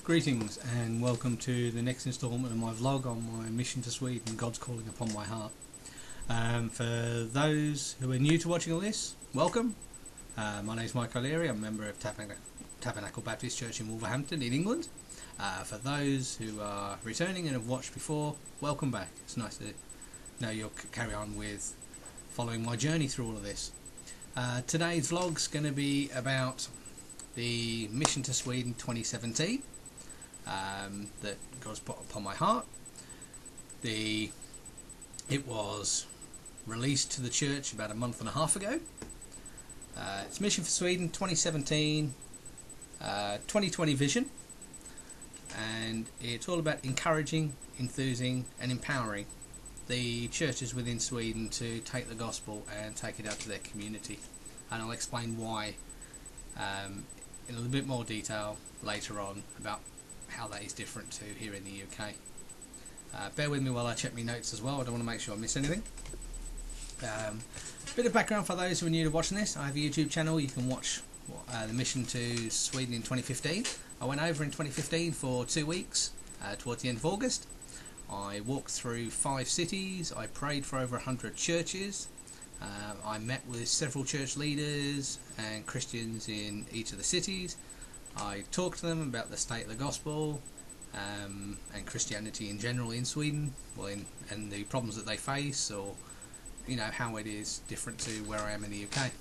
Greetings and welcome to the next instalment of my vlog on my mission to Sweden, God's calling upon my heart. For those who are new to watching all this, welcome. My name is Mike O'Leary. I'm a member of Tabernacle Baptist Church in Wolverhampton in England. For those who are returning and have watched before, welcome back. It's nice to know you'll carry on with following my journey through all of this. Today's vlog's going to be about the Mission to Sweden 2017 that God's put upon my heart. It was released to the church about a month and a half ago. It's Mission for Sweden 2017 2020 vision, and it's all about encouraging, enthusing and empowering the churches within Sweden to take the gospel and take it out to their community, and I'll explain why in a little bit more detail later on about how that is different to here in the UK. Bear with me while I check my notes as well. I don't want to make sure I miss anything. Bit of background for those who are new to watching this. I have a YouTube channel. You can watch the Mission to Sweden in 2015. I went over in 2015 for 2 weeks towards the end of August. I walked through 5 cities. I prayed for over 100 churches. I met with several church leaders and Christians in each of the cities. I talked to them about the state of the gospel and Christianity in general in Sweden, and the problems that they face, or how it is different to where I am in the UK.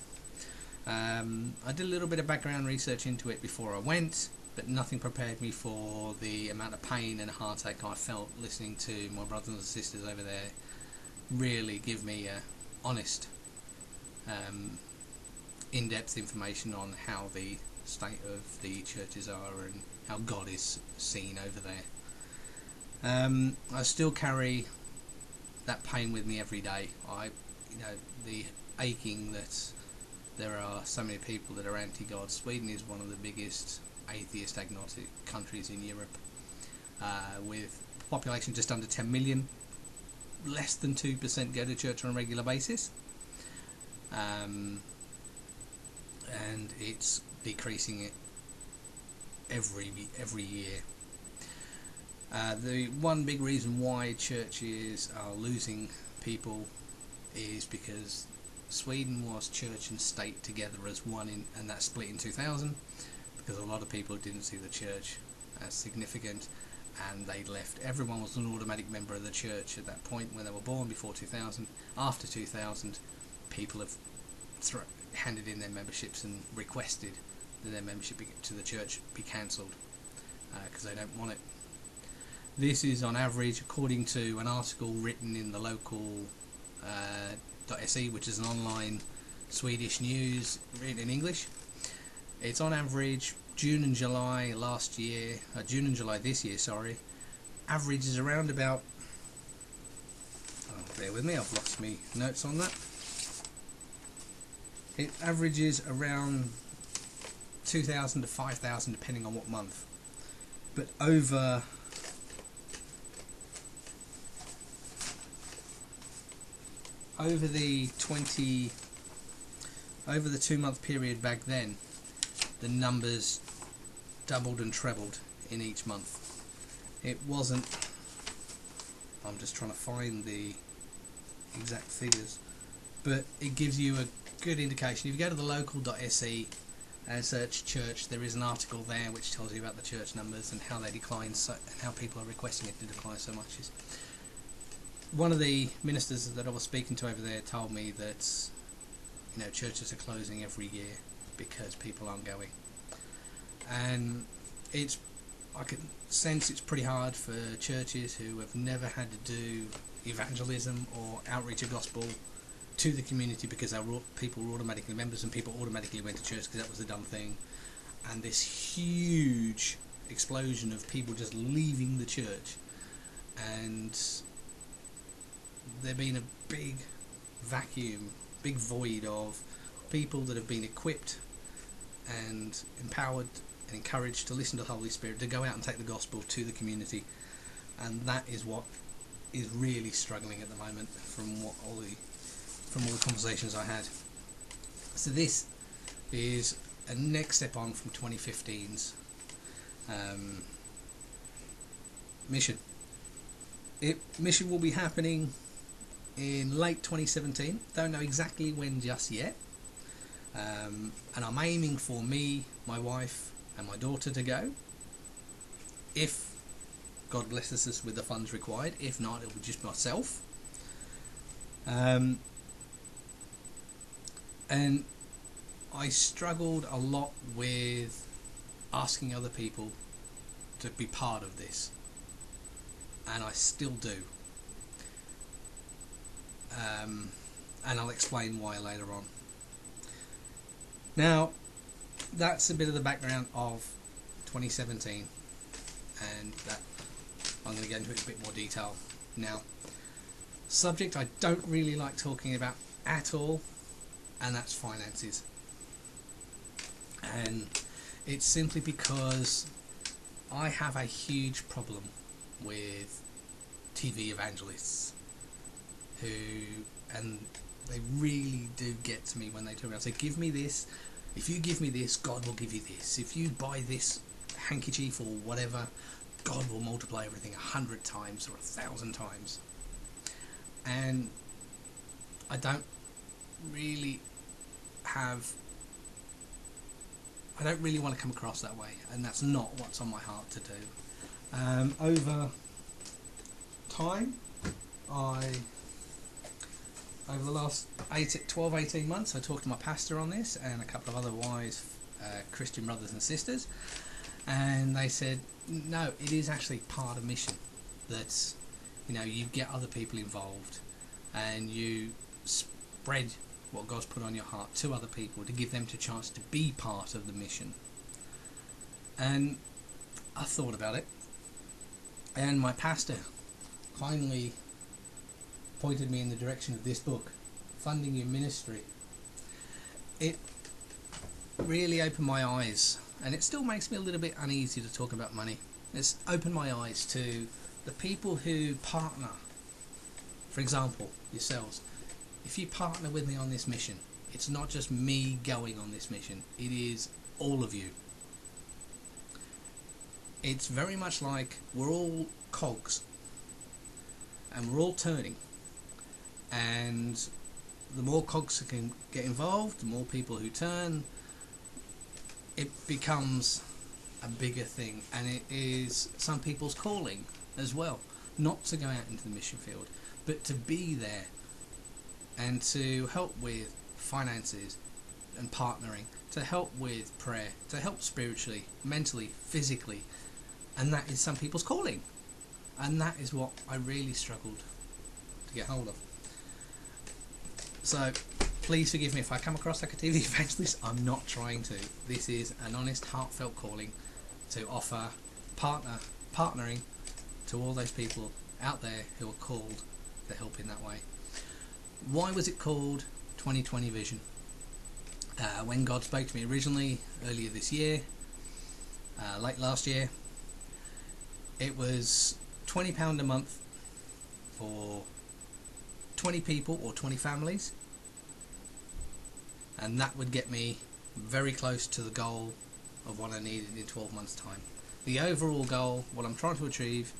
I did a little bit of background research into it before I went, but nothing prepared me for the amount of pain and heartache I felt listening to my brothers and sisters over there really give me honest, in-depth information on how the state of the churches are and how God is seen over there. I still carry that pain with me every day. The aching that there are so many people that are anti-God. Sweden is one of the biggest atheist agnostic countries in Europe, with a population just under 10 million. Less than 2% go to church on a regular basis, and it's decreasing every year. The one big reason why churches are losing people is because Sweden was church and state together as one, and that split in 2000 because a lot of people didn't see the church as significant, and they left. Everyone was an automatic member of the church at that point when they were born before 2000. After 2000, people have handed in their memberships and requested that their membership to the church be cancelled because they don't want it. This is on average, according to an article written in the local .se, which is an online Swedish news written in English. It's on average June and July this year, sorry, average is around about, bear with me, I've lost me notes on that. It averages around 2,000 to 5,000 depending on what month. But over the 2-month period back then, the numbers doubled and trebled in each month. It wasn't, I'm just trying to find the exact figures, but it gives you a good indication. If you go to the local.se and search church, there is an article there which tells you about the church numbers and how they decline, and how people are requesting it to decline so much. One of the ministers that I was speaking to over there told me that churches are closing every year because people aren't going, and I can sense it's pretty hard for churches who have never had to do evangelism or outreach of gospel to the community because people were automatically members and people automatically went to church because that was the done thing, and this huge explosion of people just leaving the church, and there being a big vacuum, big void of people that have been equipped and empowered and encouraged to listen to the Holy Spirit, to go out and take the gospel to the community. And that is what is really struggling at the moment from all the conversations I had. So this is a next step on from 2015's mission. Mission will be happening in late 2017. Don't know exactly when just yet. And I'm aiming for me, my wife and my daughter to go. If God blesses us with the funds required. If not, it will be just myself. And I struggled a lot with asking other people to be part of this, and I still do. And I'll explain why later on. Now, that's a bit of the background of 2017, and that I'm going to get into it in a bit more detail now. Subject I don't really like talking about at all, and that's finances. And it's simply because I have a huge problem with TV evangelists and they really do get to me when they turn around and say, give me this, if you give me this, God will give you this, if you buy this handkerchief or whatever, God will multiply everything 100 times or 1,000 times. And I don't really want to come across that way, and that's not what's on my heart to do. Over time, over the last 12-18 months, I talked to my pastor on this and a couple of other wise Christian brothers and sisters, and they said, no, it is actually part of mission, that you get other people involved and you spread what God's put on your heart to other people to give them a chance to be part of the mission. And I thought about it, and my pastor kindly pointed me in the direction of this book, Funding Your Ministry. It really opened my eyes, and it still makes me a little bit uneasy to talk about money. It's opened my eyes to the people who partner. For example, yourselves. If you partner with me on this mission, it's not just me going on this mission, it is all of you. It's very much like we're all cogs and we're all turning, and the more cogs that can get involved, the more people who turn, it becomes a bigger thing, and it is some people's calling as well, not to go out into the mission field, but to be there and to help with finances and partnering, to help with prayer, to help spiritually, mentally, physically, and that is some people's calling, and that is what I really struggled to get hold of. So please forgive me if I come across like a TV evangelist. I'm not trying to. This is an honest, heartfelt calling to offer partnering to all those people out there who are called to help in that way. Why was it called 2020 Vision? When God spoke to me originally, earlier this year, late last year, it was £20 a month for 20 people or 20 families, and that would get me very close to the goal of what I needed in 12 months' time. The overall goal, what I'm trying to achieve,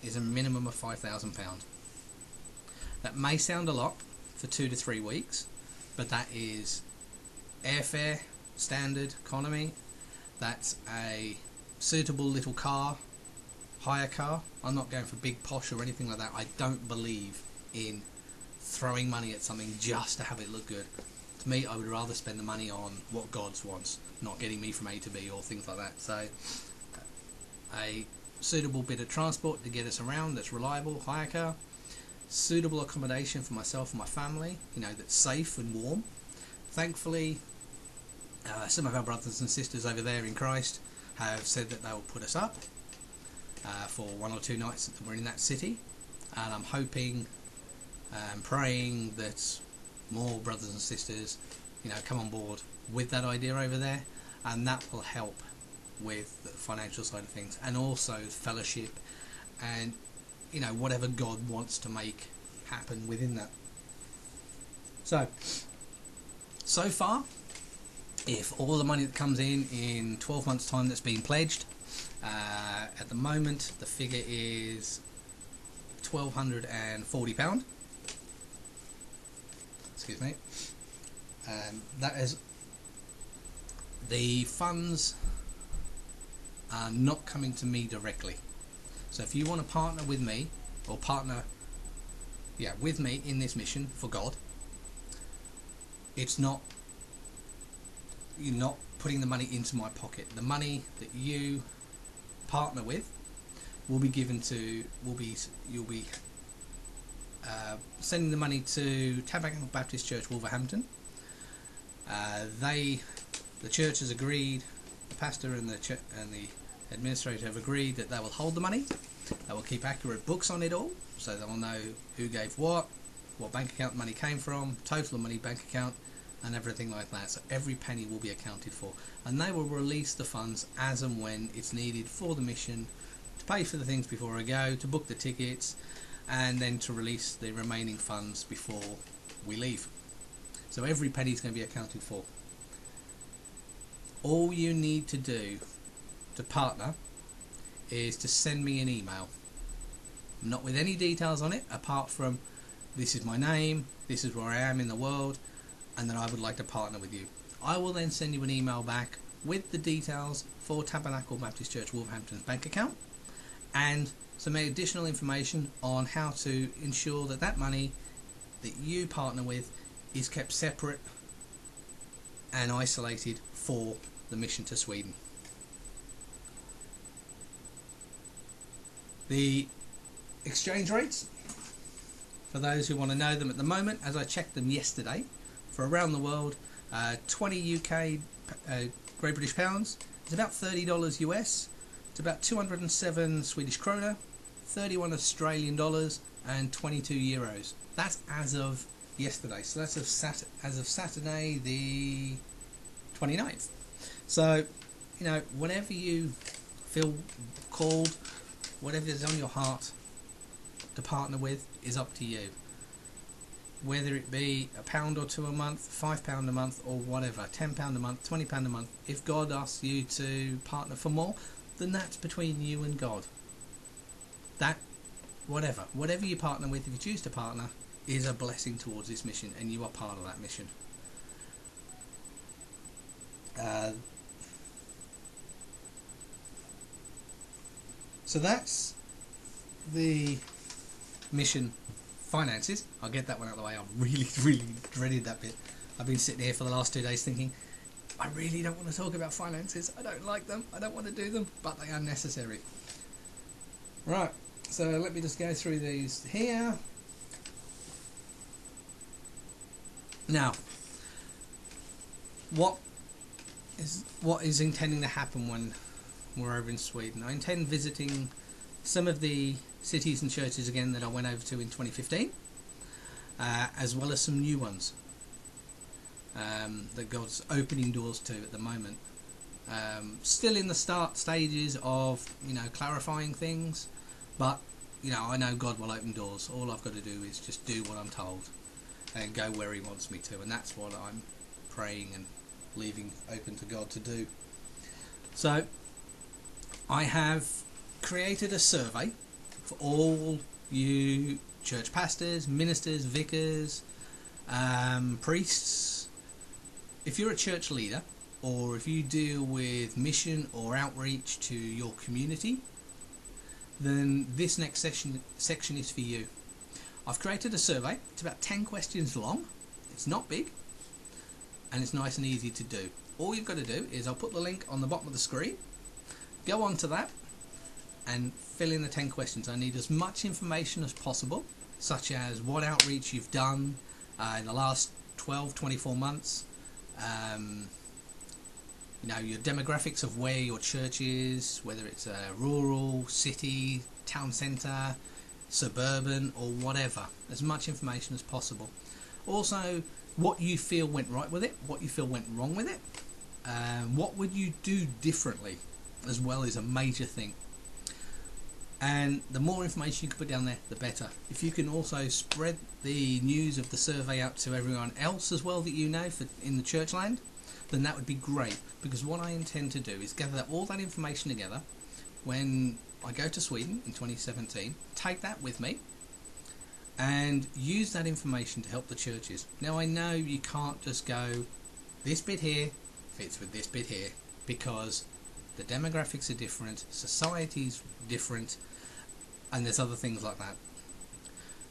is a minimum of £5,000. That may sound a lot for 2 to 3 weeks, but that is airfare, standard economy. That's a suitable little car, hire car. I'm not going for big posh or anything like that. I don't believe in throwing money at something just to have it look good. To me, I would rather spend the money on what God wants, not getting me from A to B or things like that. So a suitable bit of transport to get us around that's reliable, hire car. Suitable accommodation for myself and my family, that's safe and warm. Thankfully, some of our brothers and sisters over there in Christ have said that they will put us up for 1 or 2 nights that we're in that city, and I'm hoping and praying that more brothers and sisters come on board with that idea over there, and that will help with the financial side of things, and also fellowship and whatever God wants to make happen within that. So far, if all the money that comes in 12 months time that's been pledged, At the moment, the figure is £1,240. Excuse me. That is, the funds are not coming to me directly. So if you want to partner with me, or partner with me in this mission for God, it's not, you're not putting the money into my pocket. The money that you partner with will be given to, you'll be sending the money to Tabernacle Baptist Church, Wolverhampton. The church has agreed, the pastor and the administrator have agreed that they will hold the money. They will keep accurate books on it all, so they'll know who gave what bank account money came from, total money, bank account, and everything like that. So every penny will be accounted for, and they will release the funds as and when it's needed for the mission, to pay for the things before I go, to book the tickets, and then to release the remaining funds before we leave. So every penny is going to be accounted for. All you need to do to partner is to send me an email, not with any details on it apart from this is my name, this is where I am in the world, and that I would like to partner with you. I will then send you an email back with the details for Tabernacle Baptist Church Wolverhampton's bank account, and some additional information on how to ensure that that money that you partner with is kept separate and isolated for the mission to Sweden. The exchange rates, for those who want to know them at the moment, as I checked them yesterday, for around the world, 20 UK Great British Pounds is about $30 US. It's about 207 Swedish krona, 31 Australian dollars, and 22 euros. That's as of yesterday. So that's as of Saturday the 29th. So, you know, whenever you feel called, whatever is on your heart to partner with is up to you. Whether it be £1 or £2 a month, £5 a month, or whatever, £10 a month, £20 a month. If God asks you to partner for more, then that's between you and God. That, whatever you partner with, if you choose to partner, is a blessing towards this mission, and you are part of that mission. So that's the mission finances. I'll get that one out of the way. I really dreaded that bit. I've been sitting here for the last 2 days thinking, I really don't want to talk about finances. I don't like them. I don't want to do them, but they are necessary. Right, so let me just go through these here. Now, what is intending to happen when we're over in Sweden? I intend visiting some of the cities and churches again that I went over to in 2015, as well as some new ones that God's opening doors to at the moment. Still in the start stages of, you know, clarifying things, but, you know, I know God will open doors. All I've got to do is just do what I'm told and go where He wants me to, and that's what I'm praying and leaving open to God to do. So I have created a survey for all you church pastors, ministers, vicars, priests. If you're a church leader, or if you deal with mission or outreach to your community, then this next section is for you. I've created a survey. It's about 10 questions long. It's not big, and it's nice and easy to do. All you've got to do is, I'll put the link on the bottom of the screen. Go on to that and fill in the 10 questions. I need as much information as possible, such as what outreach you've done in the last 12-24 months, you know, your demographics of where your church is, whether it's a rural, city, town centre, suburban, or whatever. As much information as possible. Also, what you feel went right with it, what you feel went wrong with it, what would you do differently, as well, is a major thing. And the more information you can put down there, the better. If you can also spread the news of the survey out to everyone else as well that you know in the church land, then that would be great. Because what I intend to do is gather all that information together when I go to Sweden in 2017, take that with me, and use that information to help the churches. Now I know you can't just go, this bit here fits with this bit here, because the demographics are different, society's different, and there's other things like that.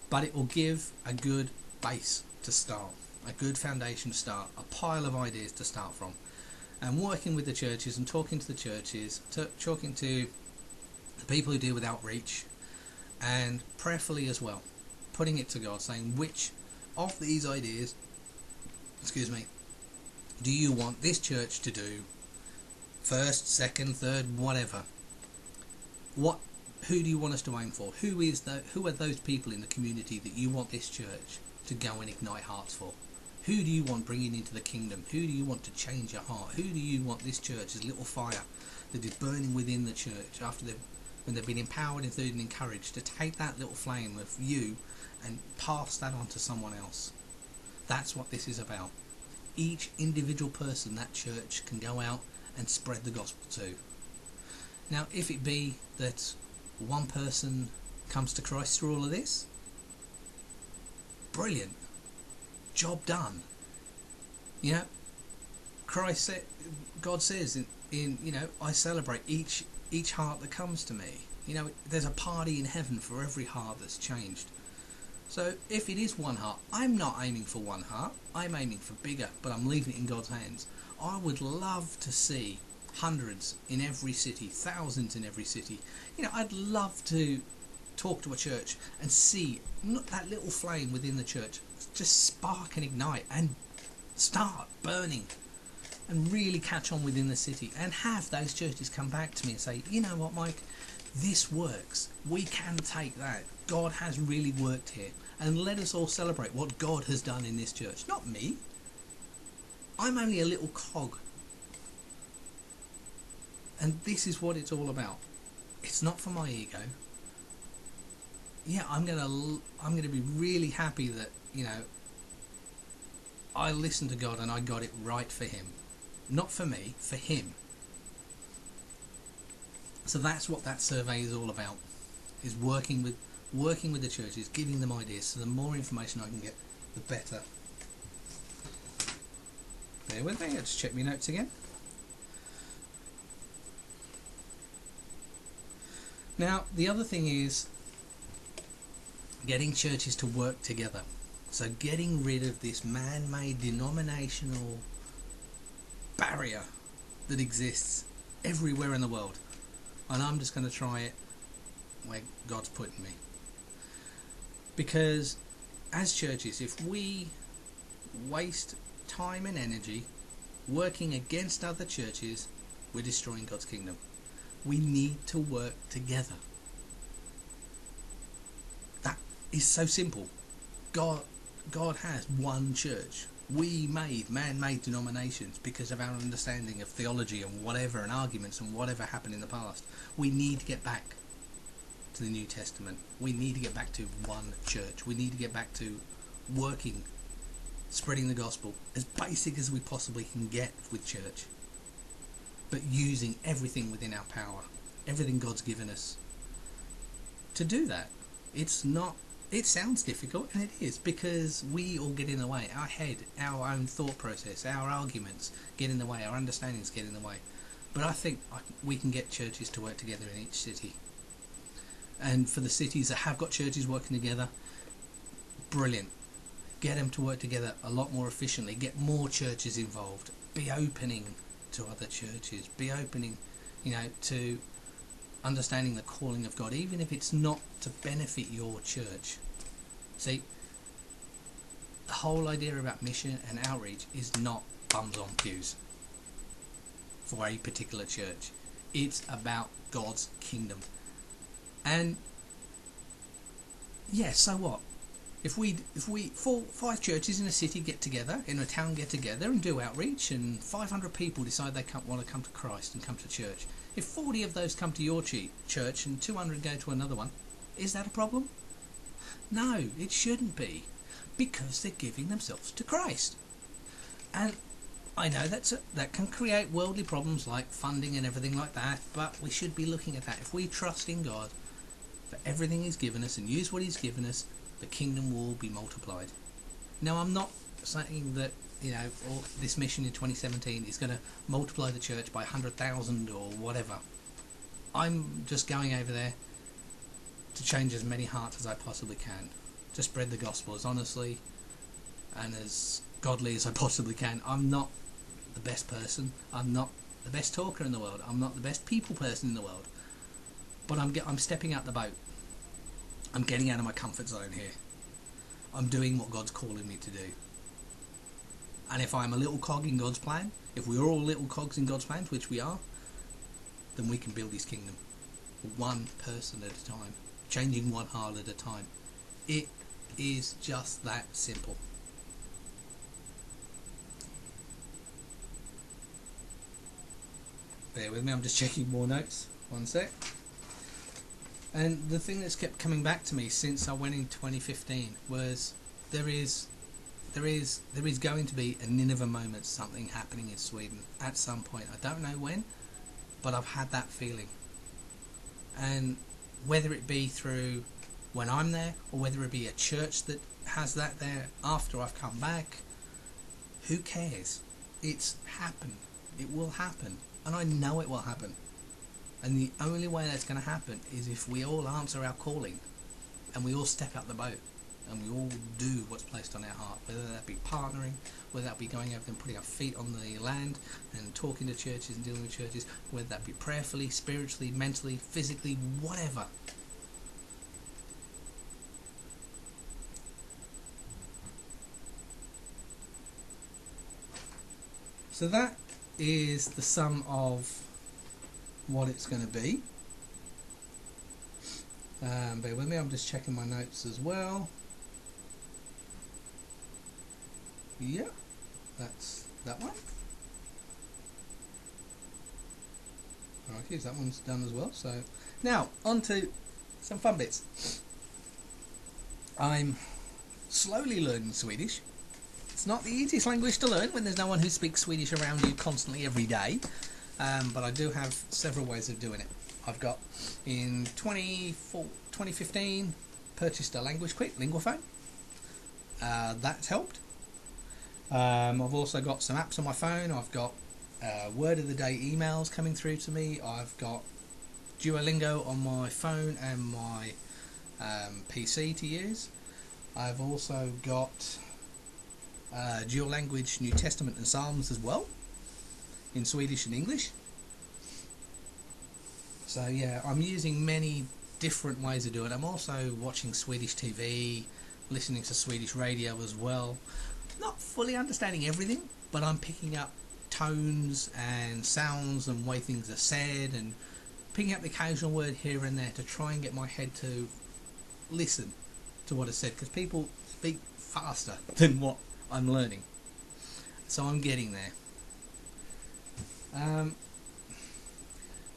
But it will give a good base to start, a good foundation to start, a pile of ideas to start from. And working with the churches and talking to the churches, talking to the people who deal with outreach, and prayerfully as well, putting it to God, saying which of these ideas, do you want this church to do first, second, third, whatever? Who do you want us to aim for? Who are those people in the community that you want this church to go and ignite hearts for? Who do you want bringing into the kingdom? Who do you want to change your heart? Who do you want this church, this little fire that is burning within the church when they've been empowered, enthused and encouraged, to take that little flame of you and pass that on to someone else? That's what this is about. Each individual person that church can go out and spread the gospel to. Now, if it be that one person comes to Christ through all of this, brilliant, job done. You know, God says in I celebrate each heart that comes to me. You know, there's a party in heaven for every heart that's changed. So if it is one heart, I'm not aiming for one heart, I'm aiming for bigger, but I'm leaving it in God's hands. I would love to see hundreds in every city, thousands in every city. You know, I'd love to talk to a church and see that little flame within the church just spark and ignite and start burning and really catch on within the city, and have those churches come back to me and say, you know what, Mike, this works. We can take that. God has really worked here, and let us all celebrate what God has done in this church. Not me. I'm only a little cog. And this is what it's all about. It's not for my ego. Yeah, I'm gonna be really happy that, you know, I listened to God and I got it right for him. Not for me, for him. So that's what that survey is all about. Is working with the churches, giving them ideas. So the more information I can get, the better. Bear with me, I'll just check my notes again. Now, the other thing is getting churches to work together. So getting rid of this man-made denominational barrier that exists everywhere in the world. And I'm just going to try it where God's putting me. Because as churches, if we waste time and energy working against other churches, we're destroying God's kingdom. We need to work together. That is so simple. God has one church. We made man-made denominations because of our understanding of theology and whatever, and arguments and whatever happened in the past. We need to get back to the New Testament. We need to get back to one church. We need to get back to working, spreading the gospel, as basic as we possibly can get with church, but using everything within our power, everything God's given us to do that. It sounds difficult, and it is, because we all get in the way. Our head, our own thought process, our arguments get in the way, our understandings get in the way. But I think we can get churches to work together in each city. And for the cities that have got churches working together, brilliant. Get them to work together a lot more efficiently. Get more churches involved. Be opening to other churches. Be opening, to understanding the calling of God, even if it's not to benefit your church. See, the whole idea about mission and outreach is not bums on pews for a particular church. It's about God's kingdom. And yeah, so what? If 5 churches in a city get together, in a town get together and do outreach, and 500 people decide they want to come to Christ and come to church, if 40 of those come to your church and 200 go to another one, is that a problem? No, it shouldn't be, because they're giving themselves to Christ. And I know that can create worldly problems like funding and everything like that, but we should be looking at that. If we trust in God for everything He's given us and use what He's given us, the kingdom will be multiplied. Now, I'm not saying that, or this mission in 2017 is going to multiply the church by 100,000 or whatever. I'm just going over there to change as many hearts as I possibly can, to spread the gospel as honestly and as godly as I possibly can. I'm not the best person. I'm not the best talker in the world. I'm not the best people person in the world. But I'm stepping out the boat. I'm getting out of my comfort zone here. I'm doing what God's calling me to do. And if I'm a little cog in God's plan, if we're all little cogs in God's plans, which we are, then we can build His kingdom. One person at a time. Changing one heart at a time. It is just that simple. Bear with me, I'm just checking more notes. One sec. And the thing that's kept coming back to me since I went in 2015 was there is going to be a Nineveh moment, something happening in Sweden at some point. I don't know when, but I've had that feeling. And whether it be through when I'm there, or whether it be a church that has that there after I've come back, who cares? It's happened. It will happen. And I know it will happen. And the only way that's going to happen is if we all answer our calling and we all step out the boat and we all do what's placed on our heart, whether that be partnering, whether that be going over and putting our feet on the land and talking to churches and dealing with churches, whether that be prayerfully, spiritually, mentally, physically, whatever. So that is the sum of what it's going to be. Bear with me, I'm just checking my notes as well. Yeah, that's that one. Okay, so that one's done as well. So now on to some fun bits. I'm slowly learning Swedish. It's not the easiest language to learn when there's no one who speaks Swedish around you constantly every day, but I do have several ways of doing it. I've got, in 2015, purchased a language kit, Linguaphone. That's helped. I've also got some apps on my phone. I've got word of the day emails coming through to me. I've got Duolingo on my phone and my PC to use. I've also got dual language New Testament and Psalms as well, in Swedish and English. So yeah, I'm using many different ways of doing it. I'm also watching Swedish TV, listening to Swedish radio as well. Not fully understanding everything, but I'm picking up tones and sounds and way things are said, and picking up the occasional word here and there to try and get my head to listen to what is said, because people speak faster than what I'm learning. So I'm getting there.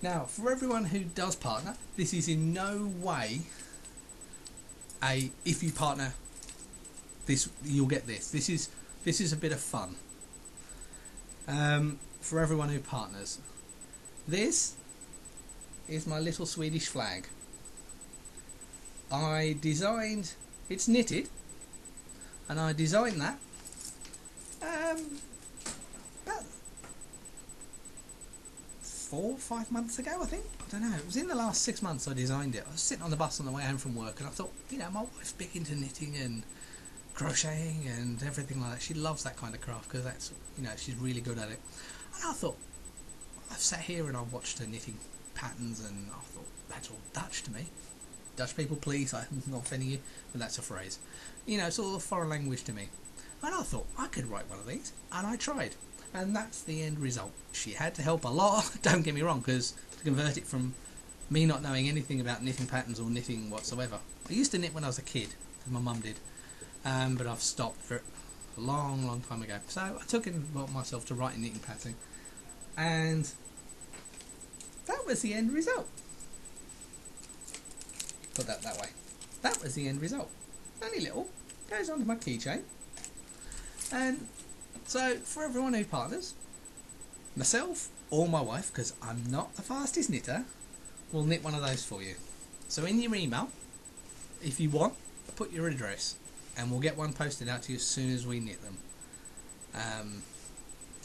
Now, for everyone who does partner, this is in no way a if you partner this you'll get this. This is a bit of fun. For everyone who partners, this is my little Swedish flag. I designed, it's knitted, and I designed that about 4 or 5 months ago, I think. I don't know, it was in the last 6 months I designed it. I was sitting on the bus on the way home from work, and I thought, my wife's big into knitting and crocheting and everything like that. She loves that kind of craft because that's, she's really good at it. And I thought, I've sat here and I've watched her knitting patterns, and I thought, that's all Dutch to me. Dutch people, please, I'm not offending you, but that's a phrase. It's all a foreign language to me. And I thought, I could write one of these, and I tried. And that's the end result. She had to help a lot, don't get me wrong, because to convert it from me not knowing anything about knitting patterns or knitting whatsoever. I used to knit when I was a kid, because my mum did, but I've stopped for a long, long time ago. So I took it upon myself to write a knitting pattern, and that was the end result. Put that way. That was the end result. Only little. Goes onto my keychain. And So for everyone who partners, myself or my wife, because I'm not the fastest knitter, will knit one of those for you. So in your email, if you want, put your address and we'll get one posted out to you as soon as we knit them.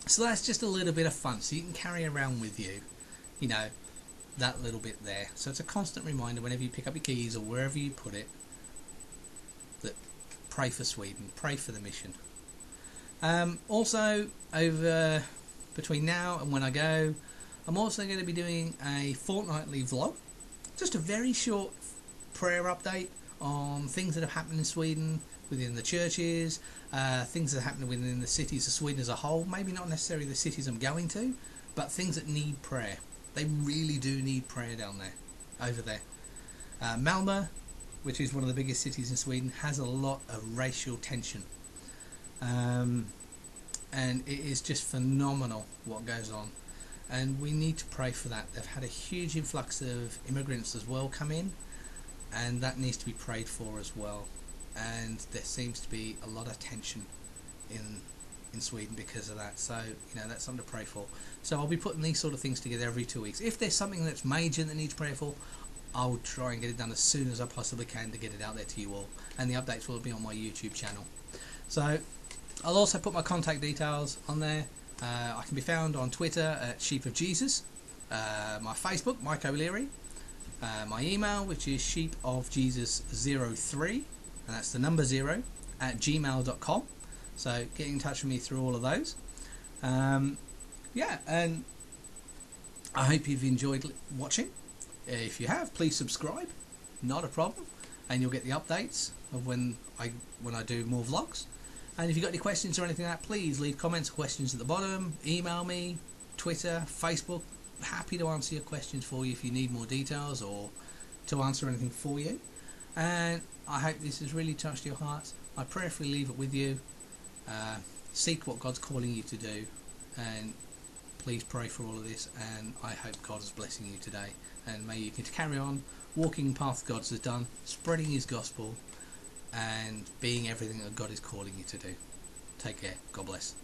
So that's just a little bit of fun, so you can carry around with you, you know, that little bit there. So it's a constant reminder whenever you pick up your keys or wherever you put it, that pray for Sweden, pray for the mission. Also, over between now and when I go, I'm also going to be doing a fortnightly vlog, just a very short prayer update on things that have happened in Sweden, within the churches, things that are happening within the cities of Sweden as a whole. Maybe not necessarily the cities I'm going to, but things that need prayer. They really do need prayer down there, over there. Malmö, which is one of the biggest cities in Sweden, has a lot of racial tension. And it is just phenomenal what goes on. And we need to pray for that. They've had a huge influx of immigrants as well come in, and that needs to be prayed for as well. And there seems to be a lot of tension in Sweden because of that. So, you know, that's something to pray for. So I'll be putting these sort of things together every 2 weeks. If there's something that's major that needs prayer for, I'll try and get it done as soon as I possibly can to get it out there to you all. And the updates will be on my YouTube channel. So I'll also put my contact details on there. I can be found on Twitter at Sheep of Jesus, my Facebook, Mike O'Leary, my email, which is sheepofjesus03, and that's the number 0 at gmail.com. So get in touch with me through all of those. Yeah, and I hope you've enjoyed watching. If you have, please subscribe, not a problem, and you'll get the updates of when I do more vlogs. And if you've got any questions or anything like that, please leave comments or questions at the bottom. Email me, Twitter, Facebook. Happy to answer your questions for you if you need more details or to answer anything for you. And I hope this has really touched your hearts. I prayerfully leave it with you. Seek what God's calling you to do, and please pray for all of this. And I hope God is blessing you today, and may you carry on walking the path God has done, spreading His gospel, and being everything that God is calling you to do. Take care. God bless.